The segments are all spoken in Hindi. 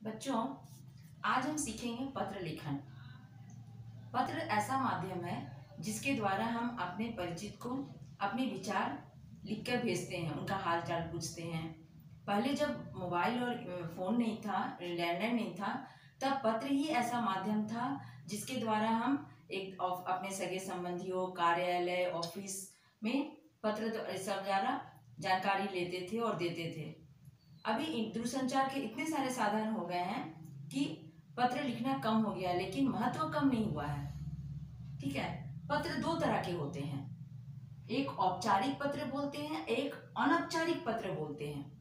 बच्चों, आज हम सीखेंगे पत्र लिखन। पत्र ऐसा माध्यम है जिसके द्वारा हम अपने परिचित को अपने विचार लिखकर भेजते हैं, उनका हाल चाल पूछते हैं। पहले जब मोबाइल और फ़ोन नहीं था, लैंडलाइन नहीं था, तब पत्र ही ऐसा माध्यम था जिसके द्वारा हम अपने सगे संबंधियों, कार्यालय, ऑफिस में पत्र द्वारा जानकारी लेते थे और देते थे। अभी दूरसंचार के इतने सारे साधन हो गए हैं कि पत्र लिखना कम हो गया, लेकिन महत्व कम नहीं हुआ है। ठीक है, पत्र दो तरह के होते हैं, एक औपचारिक पत्र बोलते हैं, एक अनौपचारिक पत्र बोलते हैं।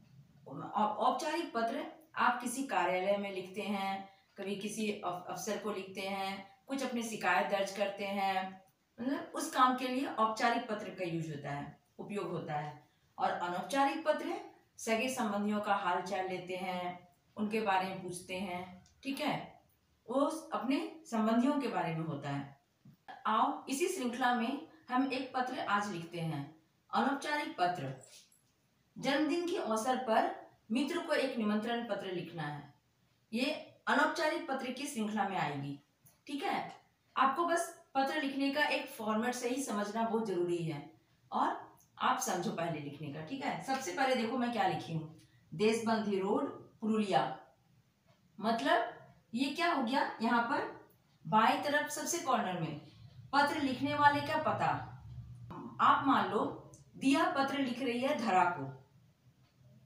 औपचारिक पत्र आप किसी कार्यालय में लिखते हैं, कभी किसी अफसर को लिखते हैं, कुछ अपनी शिकायत दर्ज करते हैं, मतलब उस काम के लिए औपचारिक पत्र का यूज होता है, उपयोग होता है। और अनौपचारिक पत्र सगे संबंधियों का हाल चाल लेते हैं, उनके बारे में पूछते हैं। ठीक है, वो अपने संबंधियों के बारे में होता है। आओ इसी श्रृंखला में हम एक पत्र आज लिखते हैं, अनौपचारिक पत्र। जन्मदिन के अवसर पर मित्र को एक निमंत्रण पत्र लिखना है। ये अनौपचारिक पत्र की श्रृंखला में आएगी। ठीक है, आपको बस पत्र लिखने का एक फॉर्मेट से ही समझना बहुत जरूरी है, और आप समझो पहले लिखने का। ठीक है, सबसे पहले देखो मैं क्या लिखी हूँ, देशबंधु रोड, पुरुलिया। मतलब ये क्या हो गया, यहाँ पर बाएं तरफ सबसे कॉर्नर में पत्र लिखने वाले का पता। आप मान लो दिया पत्र लिख रही है धरा को।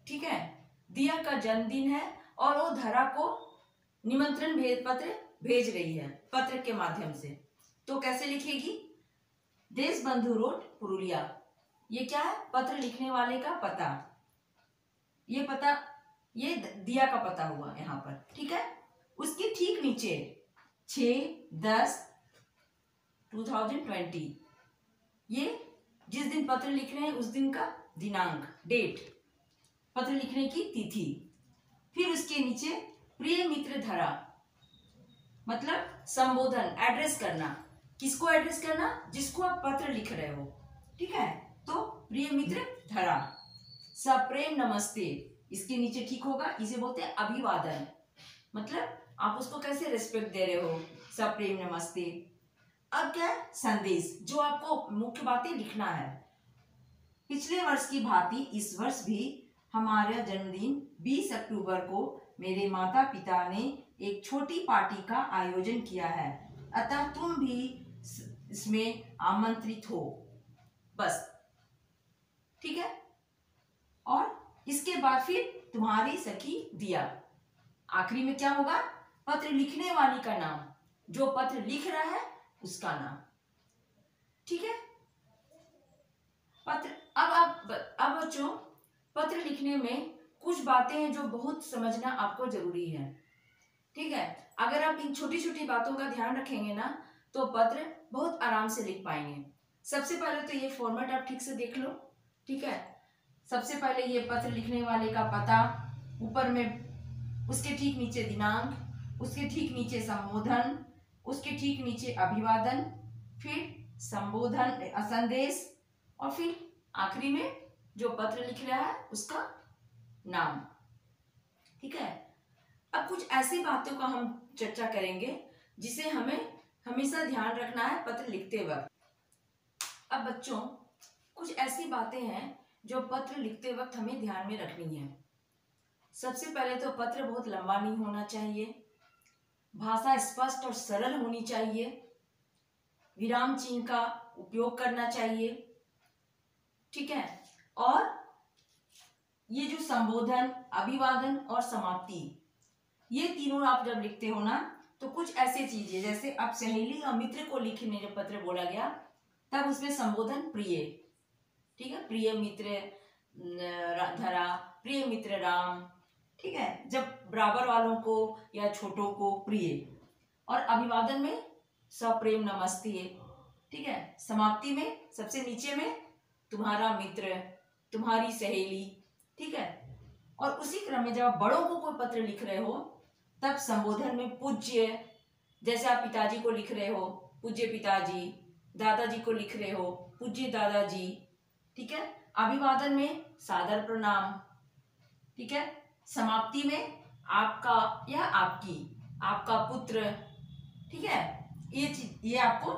ठीक है, दिया का जन्मदिन है और वो धरा को निमंत्रण पत्र भेज रही है पत्र के माध्यम से। तो कैसे लिखेगी, देशबंधु रोड, पुरुलिया। ये क्या है, पत्र लिखने वाले का पता। ये पता, ये दिया का पता हुआ यहाँ पर। ठीक है, उसके ठीक नीचे 6/10/2020, ये जिस दिन पत्र लिख रहे हैं उस दिन का दिनांक, डेट, पत्र लिखने की तिथि। फिर उसके नीचे प्रिय मित्र धरा, मतलब संबोधन, एड्रेस करना। किसको एड्रेस करना, जिसको आप पत्र लिख रहे हो। ठीक है, तो प्रिय मित्र धरा, सप्रेम नमस्ते, इसके नीचे ठीक होगा, इसे बोलते हैं अभिवादन। मतलब आप उसको कैसे रिस्पेक्ट दे रहे हो, सप्रेम नमस्ते। अब क्या है, संदेश, जो आपको मुख्य बातें लिखना है। पिछले वर्ष की भांति इस वर्ष भी हमारा जन्मदिन 20 अक्टूबर को मेरे माता पिता ने एक छोटी पार्टी का आयोजन किया है, अतः तुम भी इसमें आमंत्रित हो। बस, ठीक है। और इसके बाद फिर तुम्हारी सखी दिया। आखिरी में क्या होगा, पत्र लिखने वाली का नाम, जो पत्र लिख रहा है उसका नाम। ठीक है, पत्र। अब बच्चों, पत्र लिखने में कुछ बातें हैं जो बहुत समझना आपको जरूरी है। ठीक है, अगर आप इन छोटी छोटी बातों का ध्यान रखेंगे ना, तो पत्र बहुत आराम से लिख पाएंगे। सबसे पहले तो ये फॉर्मेट आप ठीक से देख लो। ठीक है, सबसे पहले ये पत्र लिखने वाले का पता, ऊपर में उसके ठीक नीचे दिनांक, उसके ठीक नीचे संबोधन, उसके ठीक नीचे अभिवादन, फिर संबोधन, संदेश, और फिर आखिरी में जो पत्र लिख रहा है उसका नाम। ठीक है, अब कुछ ऐसी बातों का हम चर्चा करेंगे जिसे हमें हमेशा ध्यान रखना है पत्र लिखते वक्त। अब बच्चों, कुछ ऐसी बातें हैं जो पत्र लिखते वक्त हमें ध्यान में रखनी है। सबसे पहले तो पत्र बहुत लंबा नहीं होना चाहिए, भाषा स्पष्ट और सरल होनी चाहिए, विराम चिन्ह का उपयोग करना चाहिए। ठीक है, और ये जो संबोधन, अभिवादन और समाप्ति, ये तीनों आप जब लिखते हो ना, तो कुछ ऐसी चीजें, जैसे अब सहेली और मित्र को लिखने जब पत्र बोला गया, तब उसमें संबोधन प्रिय। ठीक है, प्रिय मित्र धरा, प्रिय मित्र राम। ठीक है, जब बराबर वालों को या छोटों को प्रिय। और अभिवादन में सप्रेम नमस्ते। ठीक है, समाप्ति में सबसे नीचे में तुम्हारा मित्र, तुम्हारी सहेली। ठीक है, और उसी क्रम में जब आप बड़ों को कोई पत्र लिख रहे हो, तब संबोधन में पूज्य, जैसे आप पिताजी को लिख रहे हो, पूज्य पिताजी, दादाजी को लिख रहे हो, पूज्य दादाजी। ठीक है, अभिवादन में सादर प्रणाम। ठीक है, समाप्ति में आपका या आपकी, आपका पुत्र, ठीक है, ये चीज, ये आपको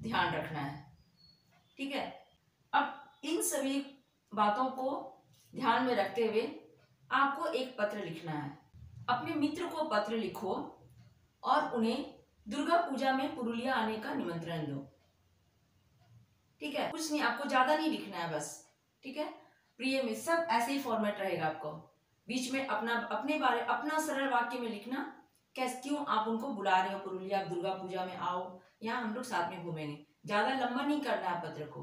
ध्यान रखना है, ठीक है। अब इन सभी बातों को ध्यान में रखते हुए आपको एक पत्र लिखना है। अपने मित्र को पत्र लिखो और उन्हें दुर्गा पूजा में पुरुलिया आने का निमंत्रण दो, ठीक है। कुछ नहीं, आपको ज्यादा नहीं लिखना है बस, ठीक है। प्रिय में सब ऐसे ही फॉर्मेट रहेगा, आपको बीच में अपना अपने बारे अपना सरल वाक्य में लिखना, कैसे क्यों आप उनको बुला रहे हो पुरुलिया, दुर्गा पूजा में आओ, यहाँ हम लोग साथ में घूमेंगे। ज्यादा लंबा नहीं करना है पत्र को,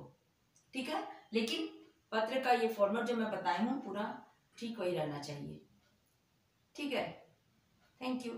ठीक है। लेकिन पत्र का ये फॉर्मेट जो मैं बताई हूँ पूरा ठीक वही रहना चाहिए, ठीक है। Thank you.